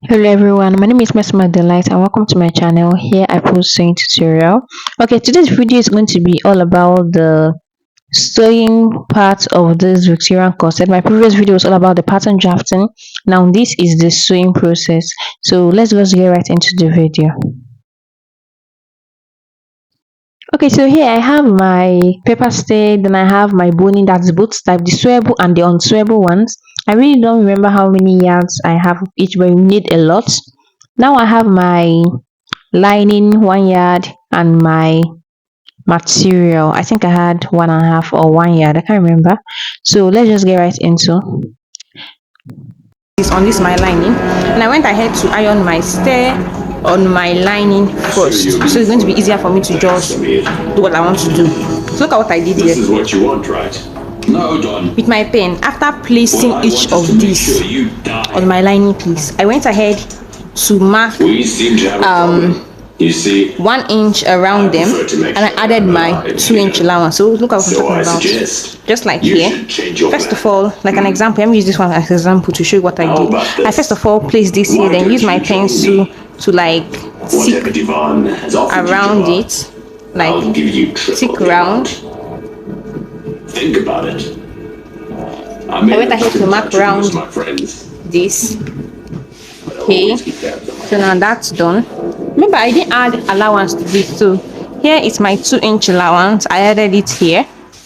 Hello everyone, my name is Mesma Delight and welcome to my channel. Here I post sewing tutorial. Okay, today's video is going to be all about the sewing part of this Victorian corset. My previous video was all about the pattern drafting. Now this is the sewing process. So let's just get right into the video. Okay, so here I have my paper stay, then I have my boning, that's both type, the sewable and the unsewable ones. I really don't remember how many yards I have of each, but you need a lot. Now I have my lining 1 yard and my material. I think I had 1.5 or 1 yard. I can't remember. So let's just get right into This on this my lining, and I went ahead to iron my stair on my lining first, so it's going to be easier for me to just do what I want to do. So look at what I did here. This is what you want, right? No, Don. With my pen, after placing each of these on my lining piece, I went ahead to mark We seem to have a problem. You see, 1 inch around them, and I added my 2-inch allowance. So look at what I'm talking about. Just like you here. should change your First plan. of all, like an example, let me use this one as an example to show you what I How did. about this? I first of all place this here, Why then don't use my you join pencil me? to like Whatever tick Devon has offered around you, it, I'll like give you triple tick the round. amount. Think about it. I went ahead to mark round my friends. this. But I'll Okay, always keep tabs on so now that's done. Remember, I didn't add allowance to this, so here is my 2-inch allowance. I added it here.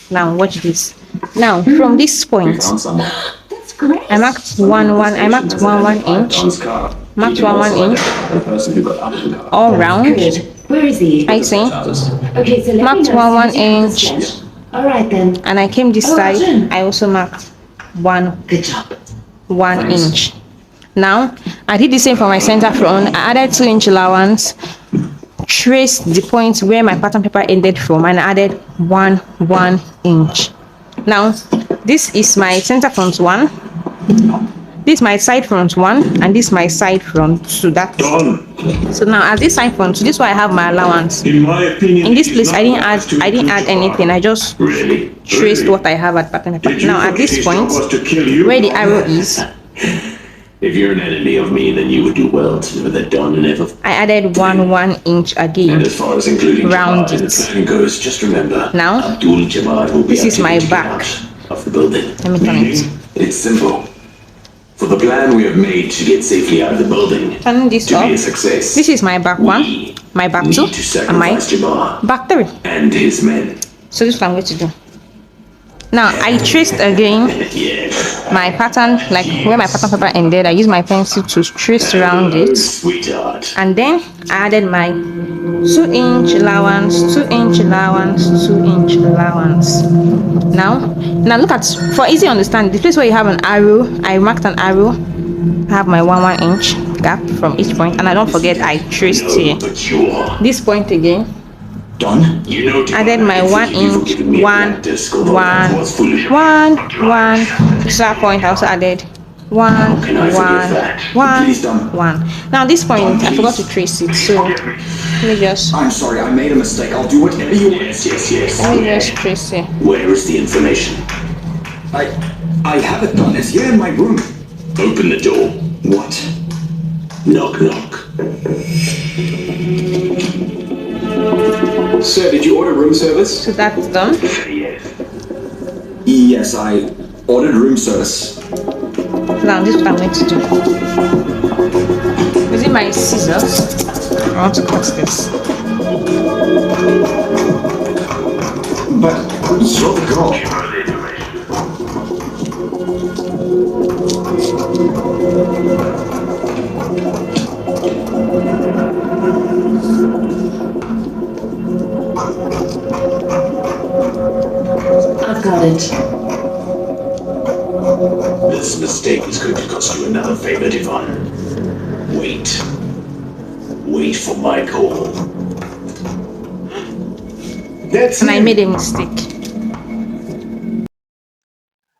Now watch this. Now from this point, someone. That's great. I marked 1 I marked 1 inch, marked 1 inch The person who got out of the car. all round. Good. Where is he? I see. Okay, so let Marked me know one as soon as you inch. understand. All right then. And I came this Oh, side. Arjun. I also marked one Good job. 1 inch. Now I did the same for my center front. I added 2-inch allowance, traced the point where my pattern paper ended from, and added 1 inch. Now this is my center front one, this is my side front one, and this is my side front two. That's Don, so now as this side front two, this is why I have my allowance. in my opinion, In this he's place not I didn't wise add to I didn't recruit add anything. I just Really? traced Really? what I have at pattern paper. Did you Now at forget this his point job was to kill you? where the arrow is, If you're an enemy of me, then you would do well to know that Don never. I added 1 inch And again. as far as including Round Jabbar in the it. plan goes, just remember, Now, Abdul Jabbar will be this is my actively back. out of the building. Let me turn it. It's simple. For the plan we have made to get safely out of the building Turning this to be a off. success, This is my back one, we my back need two, to and my sacrifice Jabbar back three. and his men. So this is what I'm going to do. Now I traced again Yeah. my pattern, like where my pattern paper ended. I used my pencil to trace around Hello, it, sweetheart. and then I added my 2-inch allowance, 2-inch allowance, 2-inch allowance. Now look at, for easy understanding, the place where you have an arrow, I marked an arrow. I have my 1 inch gap from each point, and I don't forget I traced here. But you are. This point again. Don, you know, Added my 1 inch, one, this that point I also added one. Now this point I forgot to trace it, so let me just I'm sorry, I made a mistake. I'll do whatever you want. Yes. let me just trace it. Where is the information? I have it done. It's here in my room. Open the door. What? Knock, knock. Sir, did you order room service? So that's done. Yes. Yes, I ordered room service. Now this is what I'm going to do. Using my scissors, I want to cut this. But you're the girl. I've got it. This mistake is going to cost you another favor, Devon. Wait. Wait for my call. That's And I it. made a mistake.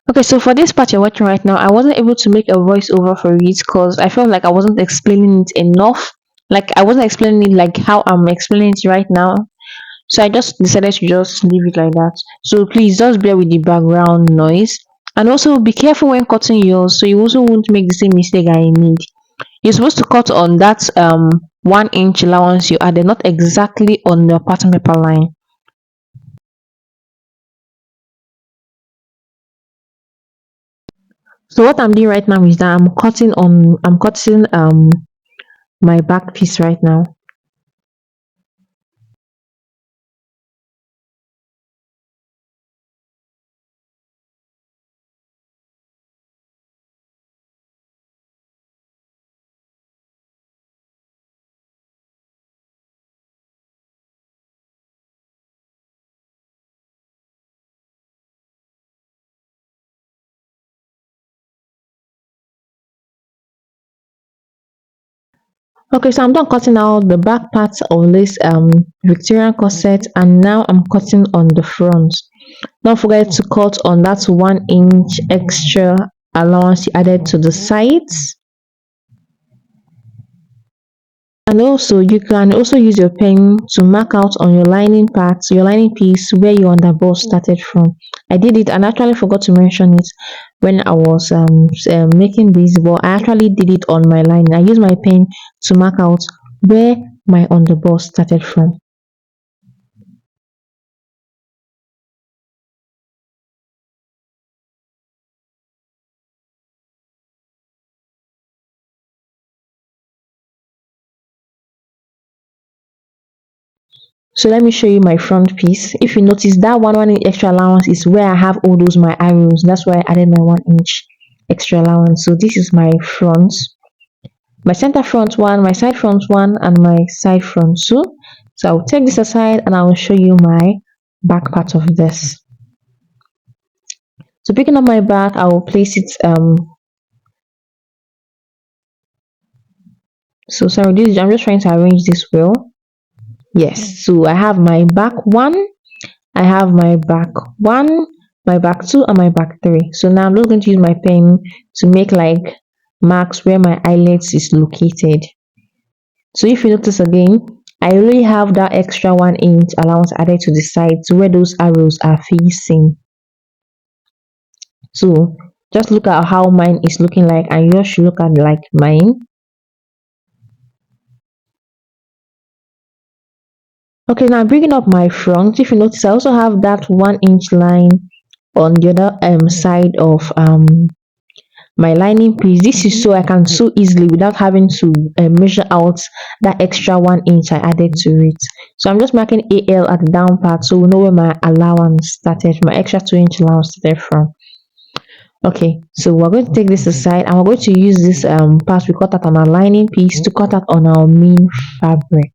Okay, so for this part you're watching right now, I wasn't able to make a voiceover for it because I felt like I wasn't explaining it enough. Like I wasn't explaining it like how I'm explaining it right now. So I just decided to just leave it like that. So please just bear with the background noise. And also be careful when cutting yours so you also won't make the same mistake I made. You're supposed to cut on that 1 inch allowance you added, not exactly on your pattern paper line. So what I'm doing right now is that I'm cutting my back piece right now. Okay, so I'm done cutting out the back parts of this Victorian corset, and now I'm cutting on the front. Don't forget to cut on that 1 inch extra allowance you added to the sides. And also you can also use your pen to mark out on your lining part, your lining piece, where your underbust started from. I did it and actually forgot to mention it when I was making this, but I actually did it on my line. I used my pen to mark out where my underbust started from. So let me show you my front piece. If you notice, that 1 inch extra allowance is where I have all those my arrows. That's why I added my 1 inch extra allowance. So this is my front, my center front one, my side front one, and my side front two. So I'll take this aside and I will show you my back part of this. So picking up my back, I will place it so sorry, this I'm just trying to arrange this well. Yes, so I have my back one, I have my back one, my back two, and my back three. So now I'm just going to use my pen to make like marks where my eyelets is located. So if you notice again, I already have that extra 1 inch allowance added to the side to where those arrows are facing. So just look at how mine is looking like, and yours should look at like mine. Okay, now bringing up my front. If you notice, I also have that 1 inch line on the other side of my lining piece. This is so I can sew easily without having to measure out that extra 1 inch I added to it. So I'm just marking AL at the down part so we know where my allowance started, my extra 2 inch allowance started from. Okay, so we're going to take this aside and we're going to use this part we cut out on our lining piece to cut out on our main fabric.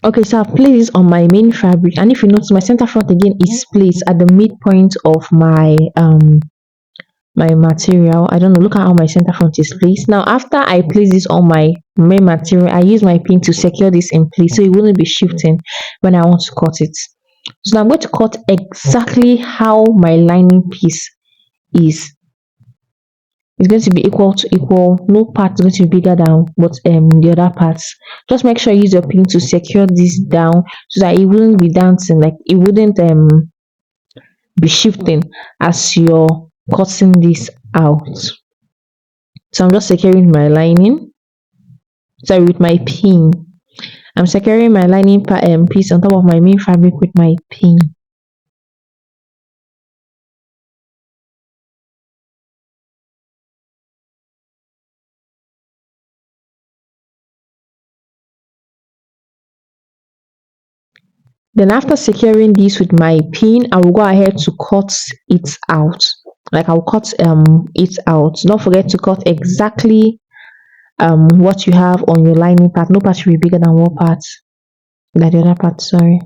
Okay, so I've placed this on my main fabric, and if you notice, my center front again is placed at the midpoint of my material. I don't know, look at how my center front is placed. Now after I place this on my main material, I use my pin to secure this in place so it wouldn't be shifting when I want to cut it. So now I'm going to cut exactly how my lining piece is. It's going to be equal to equal. No part is going to be bigger than what the other parts. Just make sure you use your pin to secure this down so that it wouldn't be dancing, like it wouldn't be shifting as you're cutting this out. So I'm just securing my lining. Sorry, with my pin. I'm securing my lining piece on top of my main fabric with my pin. Then after securing this with my pin, I will go ahead to cut it out. Like I'll cut it out. Don't forget to cut exactly what you have on your lining part. No part should be bigger than one part than the other part, sorry.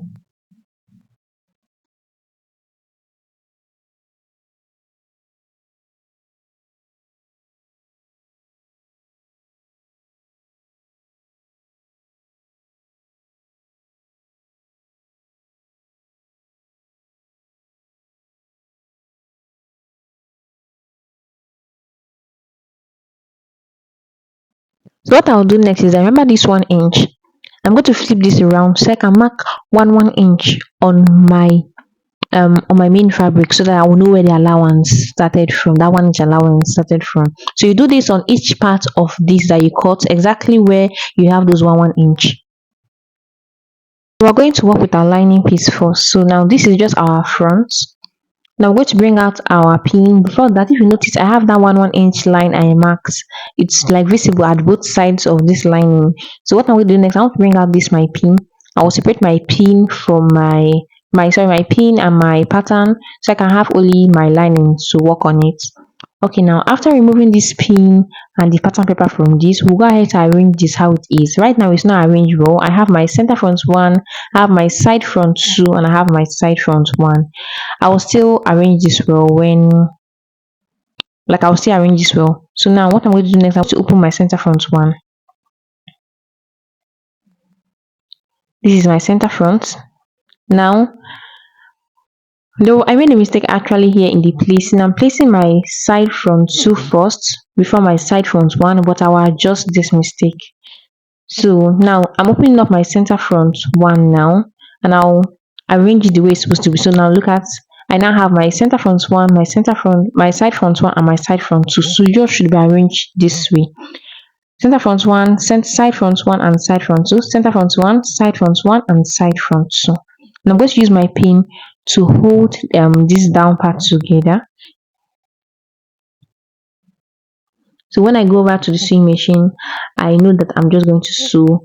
So what I'll do next is, I remember this 1 inch. I'm going to flip this around so I can mark 1 inch on my on my main fabric so that I will know where the allowance started from, that 1 inch allowance started from. So you do this on each part of this that you cut, exactly where you have those 1 inch. We are going to work with our lining piece first. So now this is just our front. Now we're going to bring out our pin. Before that, if you notice, I have that 1 inch line I marked. It's like visible at both sides of this lining. So what I'm going to do next, I want to bring out this my pin. I will separate my pin from my pin and my pattern, so I can have only my lining to work on it. Okay, now after removing this pin and the pattern paper from this, we'll go ahead to arrange this how it is. Right now it's not arranged well. I have my center front one, I have my side front two, and I have my side front one. I will still arrange this well when, like, I'll still arrange this well. So now what I'm going to do next, I'm going to open my center front one. This is my center front. Now, though I made a mistake actually here in the placing, I'm placing my side front two first before my side front one, but I will adjust this mistake. So now I'm opening up my center front one now, and I'll arrange it the way it's supposed to be. So now look at, I now have my center front one, my center front, my side front one, and my side front two. So yours should be arranged this way: center front one, side front one, and side front two, center front one, side front one, and side front two. And I'm going to use my pin to hold this down part together. So when I go over to the sewing machine, I know that I'm just going to sew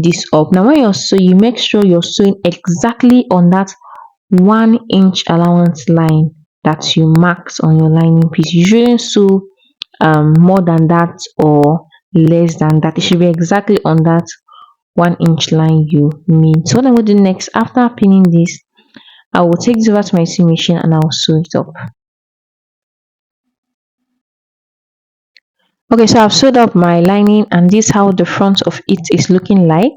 this up. Now when you're sewing, you make sure you're sewing exactly on that 1 inch allowance line that you marked on your lining piece. You shouldn't sew more than that or less than that. It should be exactly on that 1 inch line you made. So what I'm going to do next, after pinning this, I will take this over to my sewing machine and I'll sew it up. Okay, so I've sewed up my lining and this is how the front of it is looking like.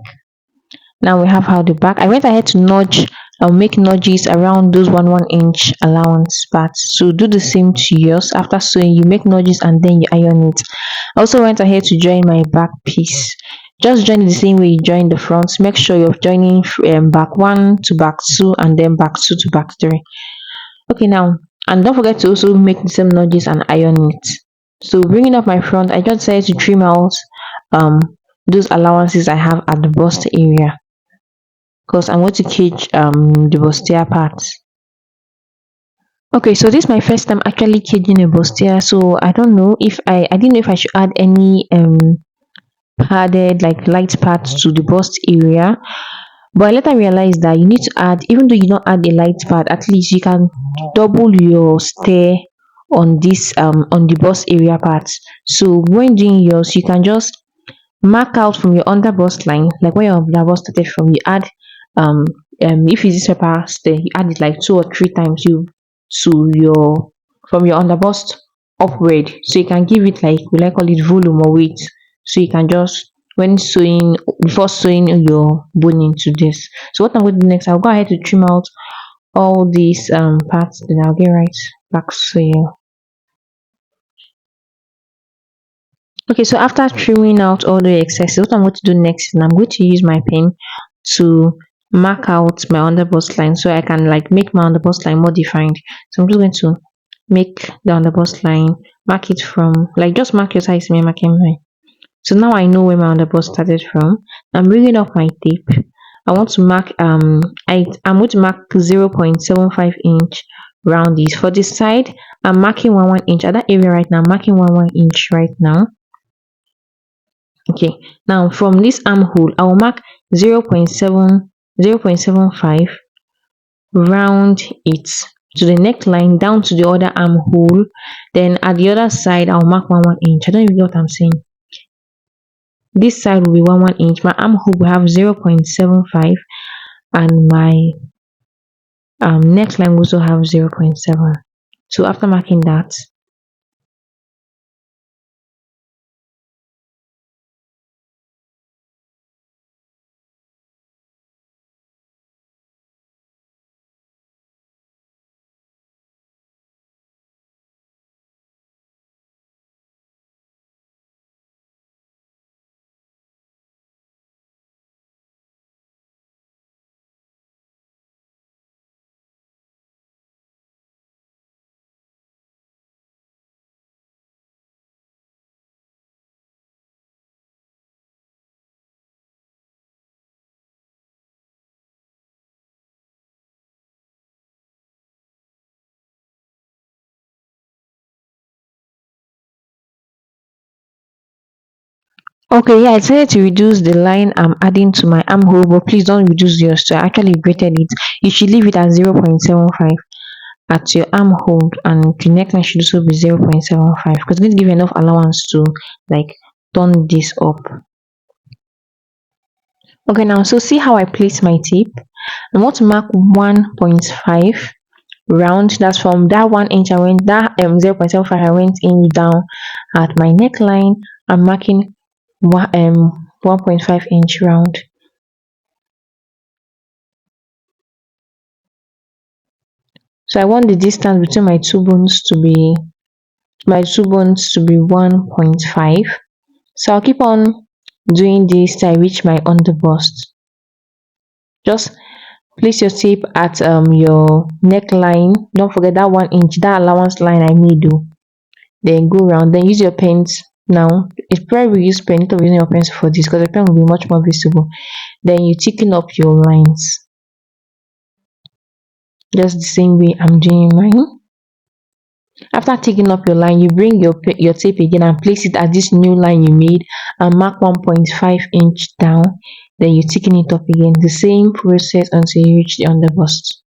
Now we have how the back. I went ahead to nudge and make nudges around those 1 inch allowance parts. So do the same to yours. After sewing, you make nudges and then you iron it. I also went ahead to join my back piece. Just join it the same way you join the front. Make sure you're joining back one to back two and then back two to back three. Okay, now, and don't forget to also make the same nudges and iron it. So bringing up my front, I just decided to trim out those allowances I have at the bust area, because I'm going to cage the bustier part. Okay, so this is my first time actually caging a bustier, so I don't know if I didn't know if I should add any padded like light parts to the bust area. But I later realized that you need to add, even though you don't add a light pad, at least you can double your stay on this on the bust area parts. So when doing yours, you can just mark out from your under bust line, like where your under bust started from. You add if it's this paper stay, you add it like 2 or 3 times you to your from your under bust upward, so you can give it like, will I call it, volume or weight. So you can just, when sewing, before sewing your bone into this. So what I'm going to do next, I'll go ahead to trim out all these parts, then I'll get right back to you. Okay, so after trimming out all the excesses, what I'm going to do next is I'm going to use my pen to mark out my underbust line, so I can like make my underbust line more defined. So I'm just going to make the underbust line, mark it from, like, just mark your size, me marking mine. So now I know where my underbust started from. I'm bringing up my tape. I want to mark I'm going to mark 0.75 inch round this. For this side, I'm marking 1 inch at that area right now. I'm marking 1 inch right now. Okay, now from this armhole, I will mark 0.75 round it to the neckline down to the other armhole. Then at the other side, I'll mark 1 inch. I don't even know what I'm saying. This side will be 1 inch. My armhole will have 0.75, and my neckline will also have 0.7. So after marking that, Okay, yeah, I decided to reduce the line I'm adding to my armhole, but please don't reduce yours. So I actually graded it. You should leave it at 0.75 at your armhole, and the neckline should also be 0.75 because it's going to give you enough allowance to like turn this up. Okay, now so see how I place my tape. I want to mark 1.5 round. That's from that 1 inch I went that 0.75 I went in down at my neckline. I'm marking 1.5 inch round. So I want the distance between my two bones to be 1.5. So I'll keep on doing this till I reach my underbust. Just place your tape at your neckline. Don't forget that 1 inch, that allowance line I made do. Then go around. Then use your pens. Now it's probably use pen instead of using your pens for this because the pen will be much more visible. Then you thicken up your lines. Just the same way I'm doing mine. After taking up your line, you bring your tape again and place it at this new line you made and mark 1.5 inch down. Then you thicken it up again. The same process until you reach the underbust.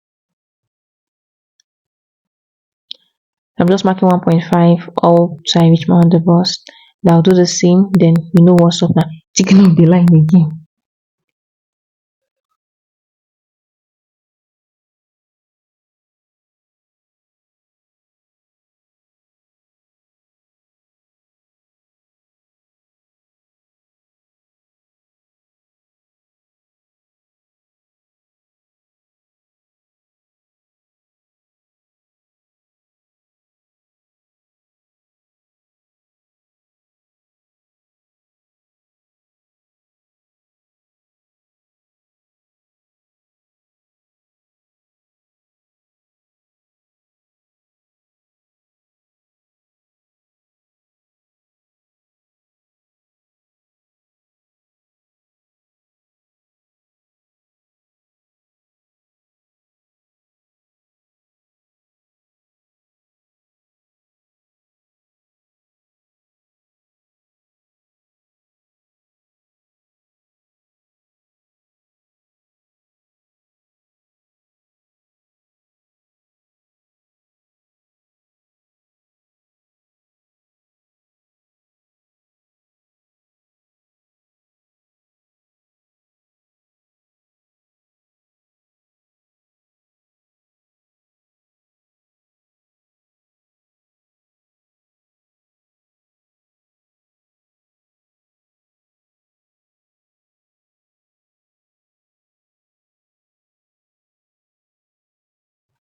I'm just marking 1.5 all till I reach my underbust. Then I'll do the same. Then you know what's up now. Thicken up the line again.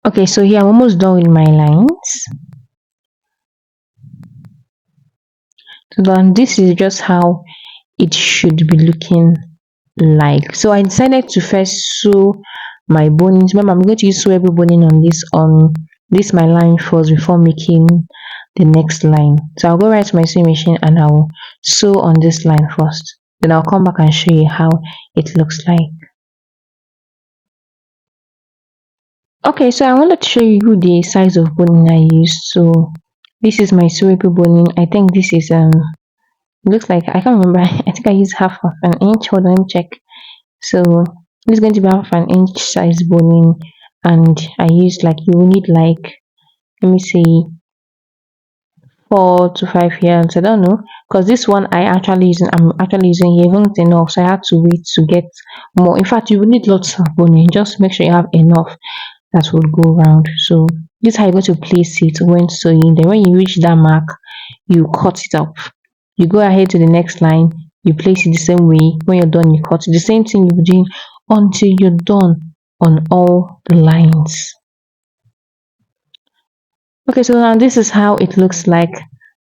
Okay, so here I'm almost done with my lines. So then this is just how it should be looking like. So I decided to first sew my bonings. Remember, I'm going to use sewable boning on this my line first before making the next line. So I'll go right to my sewing machine and I'll sew on this line first. Then I'll come back and show you how it looks like. Okay, so I wanted to show you the size of boning I used. So this is my sewable boning. I think this is looks like I can't remember. I think I used half of an inch. Hold on, let me check. So this is going to be half an inch size boning, and I used like you will need like let me see 4 to 5 yards. I don't know because this one I'm actually using here isn't enough, so I had to wait to get more. In fact, you will need lots of boning. Just make sure you have enough that will go around. So this is how you're going to place it when sewing. Then when you reach that mark, you cut it up. You go ahead to the next line, you place it the same way. When you're done, you cut it. The same thing you'll be doing until you're done on all the lines. Okay, so now this is how it looks like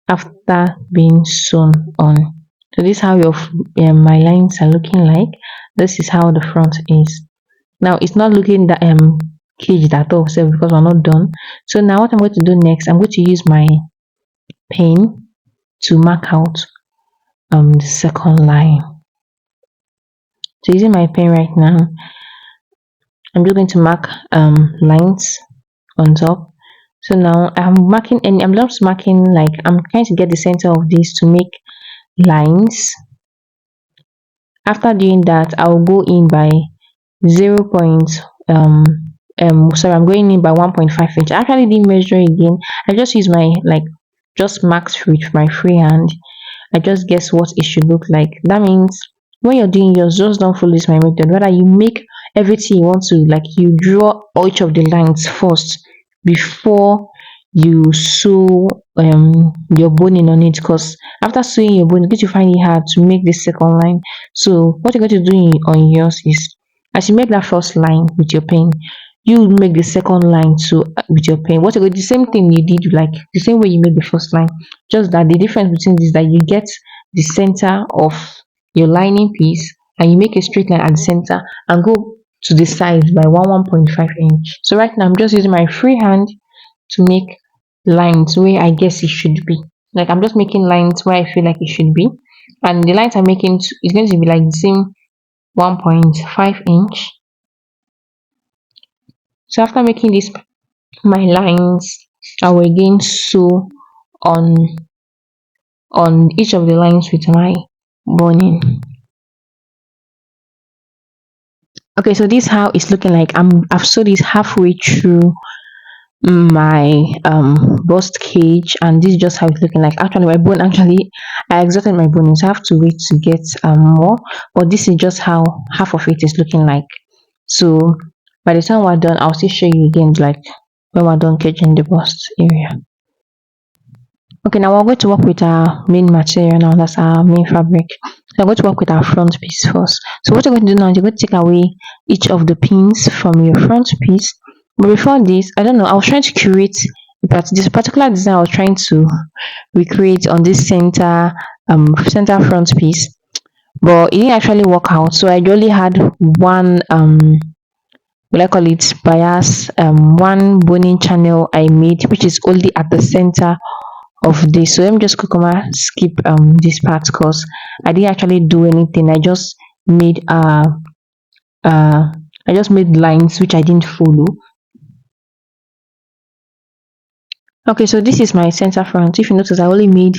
after being sewn on. So this is how my lines are looking like. This is how the front is. Now it's not looking that caged at all, so because we're not done. So now what I'm going to do next, I'm going to use my pen to mark out the second line. So using my pen right now, I'm just going to mark lines on top. So now I'm just marking like I'm trying to get the center of this to make lines. After doing that, I'll go in by 0. Sorry, I'm going in by 1.5 inch. I actually didn't measure again. I just use my like just marks with my free hand. I just guess what it should look like. That means when you're doing yours, just don't follow this my method. Rather, you make everything you want to, like you draw each of the lines first before you sew your boning on it. Because after sewing your boning, you find it hard to make the second line. So what you're going to do on yours is, as you make that first line with your pen, you make the second line too with your pen. What you're going the same thing you did, like the same way you made the first line, just that the difference between this is that you get the center of your lining piece and you make a straight line at the center and go to the sides by 1.5 inch. So right now I'm just using my free hand to make lines where I guess it should be. Like I'm just making lines where I feel like it should be. And the lines I'm making is going to be like the same 1.5 inch. So after making this my lines, I will again sew on each of the lines with my boning. Okay, so this how it's looking like. I've sewed it halfway through my bust cage, and this is just how it's looking like. Actually my bone, actually I exhausted my bones. I have to wait to get more, but this is just how half of it is looking like. So by the time we're done, I'll still show you again, like when we're done caging the bust area. Okay, now we're going to work with our main material now, that's our main fabric. So I'm going to work with our front piece first. So what you're going to do now is you're going to take away each of the pins from your front piece. But before this, I don't know, I was trying to curate, but this particular design I was trying to recreate on this center front piece, but it didn't actually work out. So I only had one what I call it bias, one boning channel I made, which is only at the center of this. So let me just quickly skip this part because I didn't actually do anything. Made uh I just made lines which I didn't follow. Okay, so this is my center front. If you notice, I only made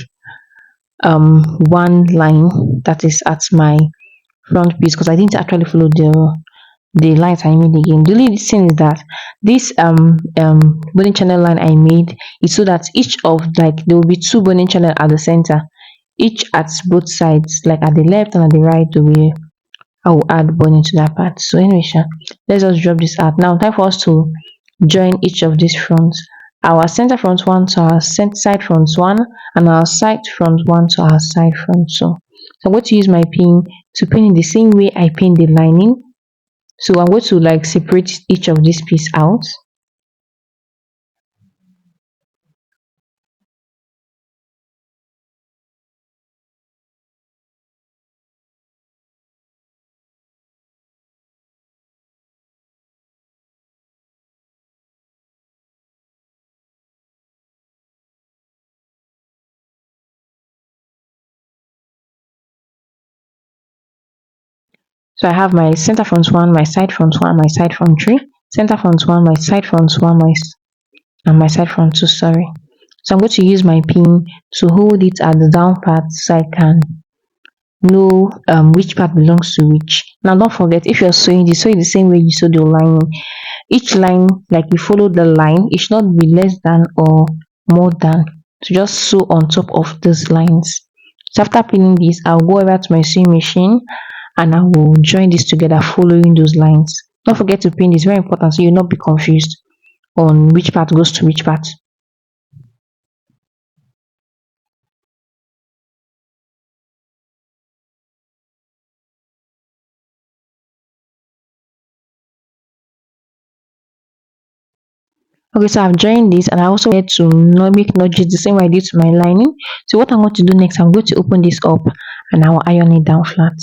one line that is at my front piece because I didn't actually follow the lines I made again. The only thing is that this boning channel line I made is so that each of, like, there will be two boning channel at the center, each at both sides, like at the left and at the right. The way I will add boning to that part. So anyway, let's just drop this out now. Time for us to join each of these fronts. Our center front one to our side front one, and our side front one to our side front. So I'm going to use my pin to pin in the same way I pin the lining. So I'm going to like separate each of these piece out. So I have my center front one, my side front one, my side front three, center front one, my side front one, and my side front two. Sorry. So I'm going to use my pin to hold it at the down part so I can know which part belongs to which. Now don't forget, if you're sewing this, sew it the same way you sew the lining. Each line, like you follow the line, it should not be less than or more than. So just sew on top of those lines. So after pinning this, I'll go over to my sewing machine and I will join this together following those lines. Don't forget to pin this, very important, so you'll not be confused on which part goes to which part. Okay, so I've joined this and I also had to not make notches the same way I did to my lining. So what I'm going to do next, I'm going to open this up and I will iron it down flat.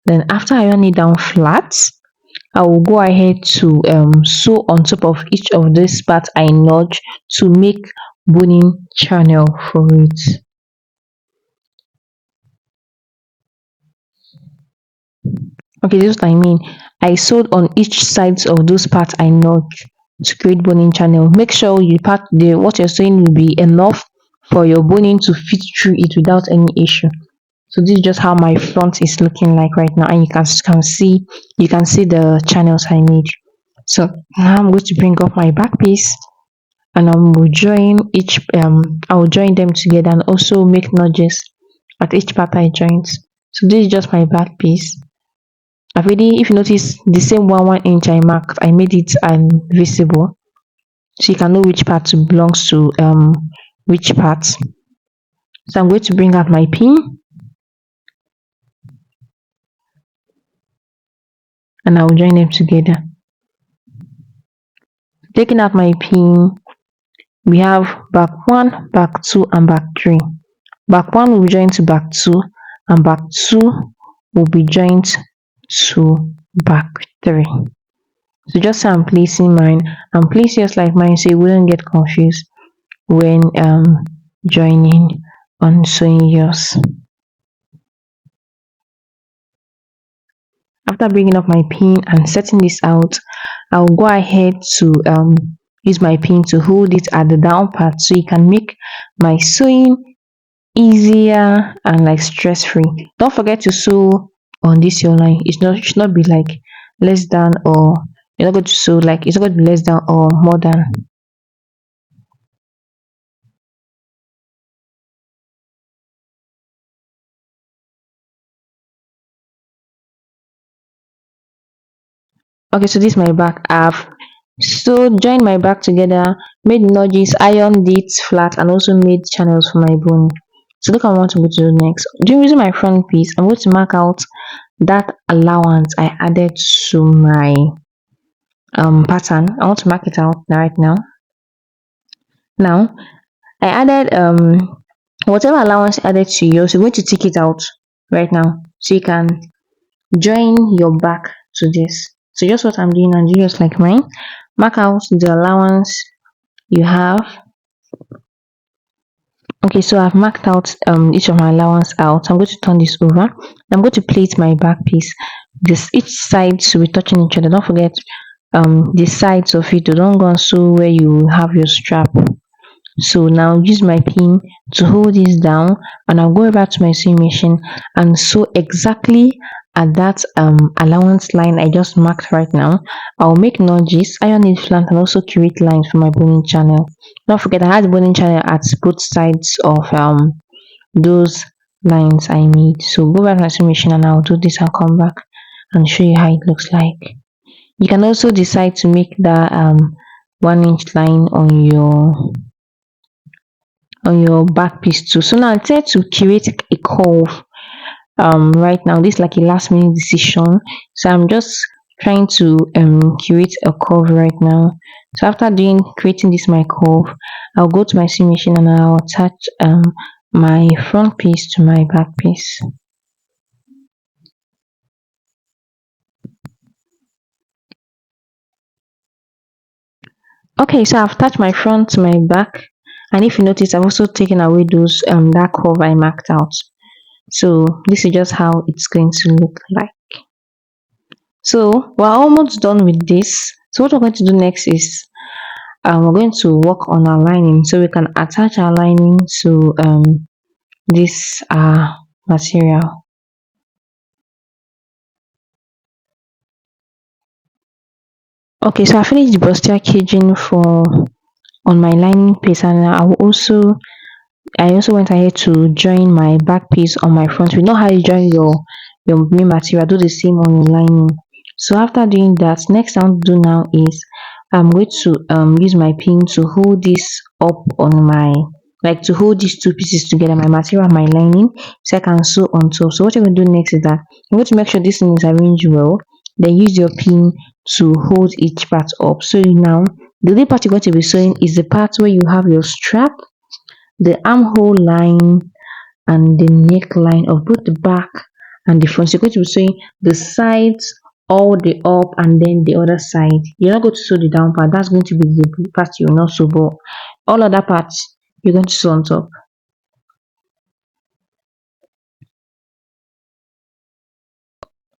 Then after ironing it down flat, I will go ahead to sew on top of each of these parts I notch to make boning channel for it. Okay, this is what I mean. I sewed on each sides of those parts I notch to create boning channel. Make sure you part what you're sewing will be enough for your boning to fit through it without any issue. So this is just how my front is looking like right now, and you can see the channels I made. So now I'm going to bring up my back piece, and I will join them together and also make notches at each part I joined. So this is just my back piece. I've already, if you notice, the same 1 inch I marked, I made it visible, so you can know which part belongs to which part. So I'm going to bring out my pin, and I will join them together. Taking out my pin, we have back 1, back 2, and back 3. Back 1 will be joined to back 2, and back 2 will be joined to back 3. So just how I'm placing mine, and place yours like mine so you wouldn't get confused when joining on sewing yours. After bringing up my pin and setting this out, I'll go ahead to use my pin to hold it at the down part so you can make my sewing easier and like stress free. Don't forget to sew on this your line. It should not be like less than, or you're not going to sew like it's not going to be less than or more than. Okay, so this is my back. I've so joined my back together, made notches, ironed it flat, and also made channels for my bone. So look at what I'm going to do next. Using my front piece, I'm going to mark out that allowance I added to my pattern. I want to mark it out right now. Now I added whatever allowance added to yours, you're going to take it out right now so you can join your back to this. So just what I'm doing, and do just like mine. Mark out the allowance you have. Okay, so I've marked out each of my allowance out. I'm going to turn this over. I'm going to plate my back piece. This each side should be touching each other. Don't forget the sides of it. Don't go and sew where you have your strap. So now use my pin to hold this down, and I'll go over to my sewing machine and sew exactly at that allowance line I just marked right now. I'll make notches, iron it flat, and also create lines for my boning channel. Don't forget I had boning channel at both sides of those lines I made. So go back to my sewing machine and I'll do this and come back and show you how it looks like. You can also decide to make that 1 inch line on your back piece too. So now I try to create a curve. Right now this is like a last minute decision, so I'm just trying to create a curve right now. So after creating this my curve, I'll go to my sewing machine and I'll attach my front piece to my back piece. Okay, so I've attached my front to my back, and if you notice I've also taken away those that curve I marked out. So this is just how it's going to look like. So we're almost done with this. So what we're going to do next is we're going to work on our lining so we can attach our lining to this material. Okay, so I finished the bustier caging for on my lining piece, and I also went ahead to join my back piece on my front. You know how you join your main material, do the same on your lining. So after doing that, next I want to do now is I'm going to use my pin to hold this up on my, like to hold these two pieces together, my material and my lining, so I can sew on top. So what you're going to do next is that I'm going to make sure this thing is arranged well, then use your pin to hold each part up. So now the other part you're going to be sewing is the part where you have your strap, the armhole line, and the neckline of both the back and the front. So you're going to be sewing the sides, all the up, and then the other side. You're not going to sew the down part. That's going to be the part you will not sew, but all other parts you're going to sew on top.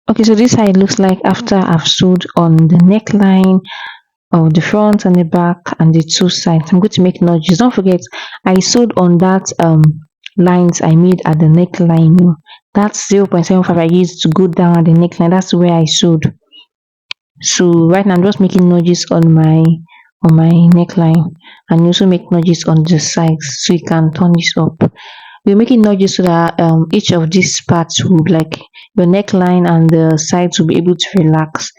Okay, so this is how it looks like after I've sewed on the neckline of the front and the back and the two sides. I'm going to make notches. Don't forget I sewed on that lines I made at the neckline. That's 0.75 I used to go down at the neckline. That's where I sewed. So right now I'm just making notches on my neckline, and you also make notches on the sides so you can turn this up. We're making notches so that each of these parts would, like your neckline and the sides, will be able to relax.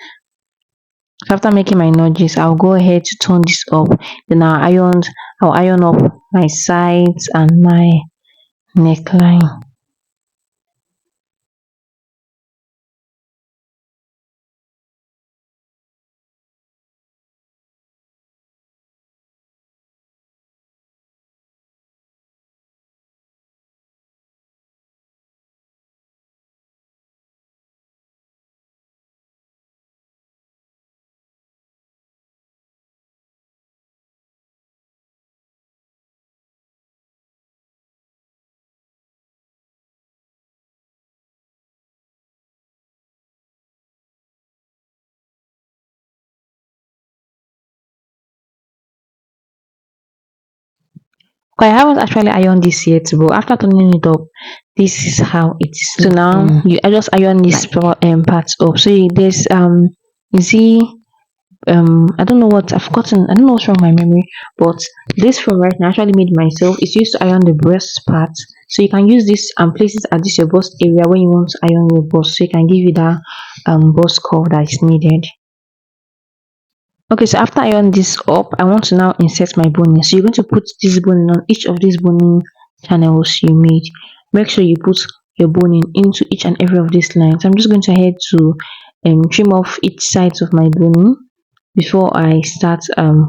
So after making my notches, I'll go ahead to turn this up. Then I'll iron up my sides and my neckline. Okay, I haven't actually ironed this yet, but after turning it up, this is how it is. So now I just iron this parts up. So there's you see, I don't know what I've forgotten. I don't know what's wrong with my memory, but this from right now I actually made myself. It's used to iron the breast part, so you can use this and place it at this your bust area when you want to iron your bust, so you can give you that bust curve that is needed. Okay, so after I iron this up, I want to now insert my boning. So you're going to put this boning on each of these boning channels you made. Make sure you put your boning into each and every of these lines. I'm just going to head to trim off each sides of my boning before I start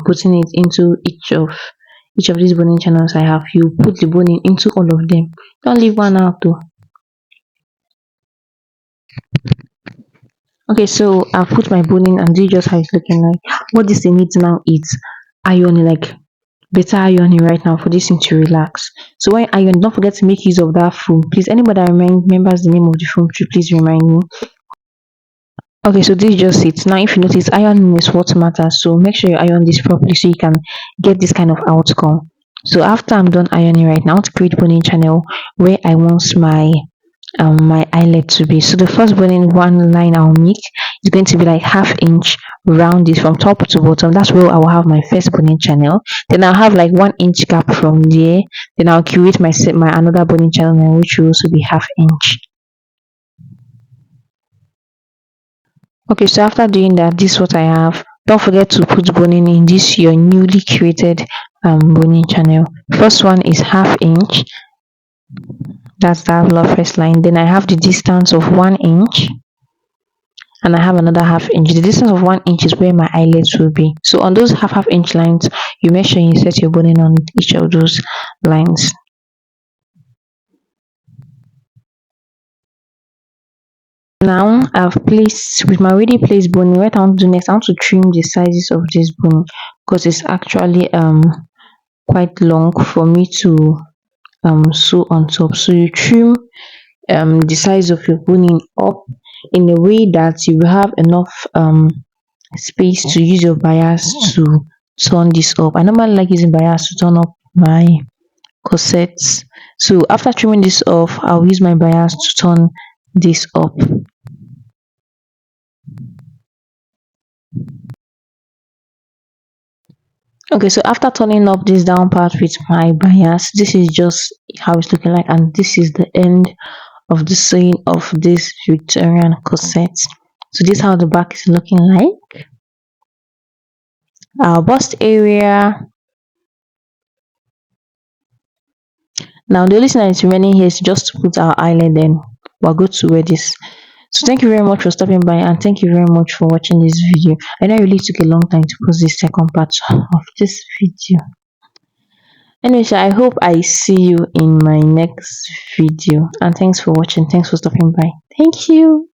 putting it into each of these boning channels I have. You put the boning into all of them. Don't leave one out though. Okay, so I've put my boning and this is just how it's looking like. What this thing needs now is ironing, like better ironing right now for this thing to relax. So when iron, don't forget to make use of that foam. Please, anybody that remembers the name of the foam, please remind me. Okay, so this is just it. Now, if you notice, ironing is what matters. So make sure you iron this properly so you can get this kind of outcome. So after I'm done ironing right now, I want to create boning channel where I want my eyelet to be. So the first boning one line I'll make is going to be like half-inch round it from top to bottom. That's where I will have my first boning channel. Then I'll have like 1 inch gap from there. Then I'll create my another boning channel, which will also be half-inch. Okay, so after doing that, this is what I have. Don't forget to put boning in this your newly created boning channel. First one is half-inch. That's the first line. Then I have the distance of 1 inch, and I have another half-inch. The distance of 1 inch is where my eyelets will be. So on those half-inch lines, you make sure you set your boning on each of those lines. Now I've placed with my already placed boning. What I want to do next, I want to trim the sizes of this boning because it's actually quite long for me to sew on top. So you trim the size of your boning up in a way that you will have enough space to use your bias to turn this up. I normally like using bias to turn up my corsets. So after trimming this off, I'll use my bias to turn this up. Okay, so after turning up this down part with my bias, this is just how it's looking like, and this is the end of the sewing of this Victorian corset. So this is how the back is looking like. Our bust area. Now the only thing that is remaining here is just to put our eyelet, then we're good to wear this. So thank you very much for stopping by, and thank you very much for watching this video. I know it really took a long time to post this second part of this video. Anyway, so I hope I see you in my next video, and thanks for watching. Thanks for stopping by. Thank you.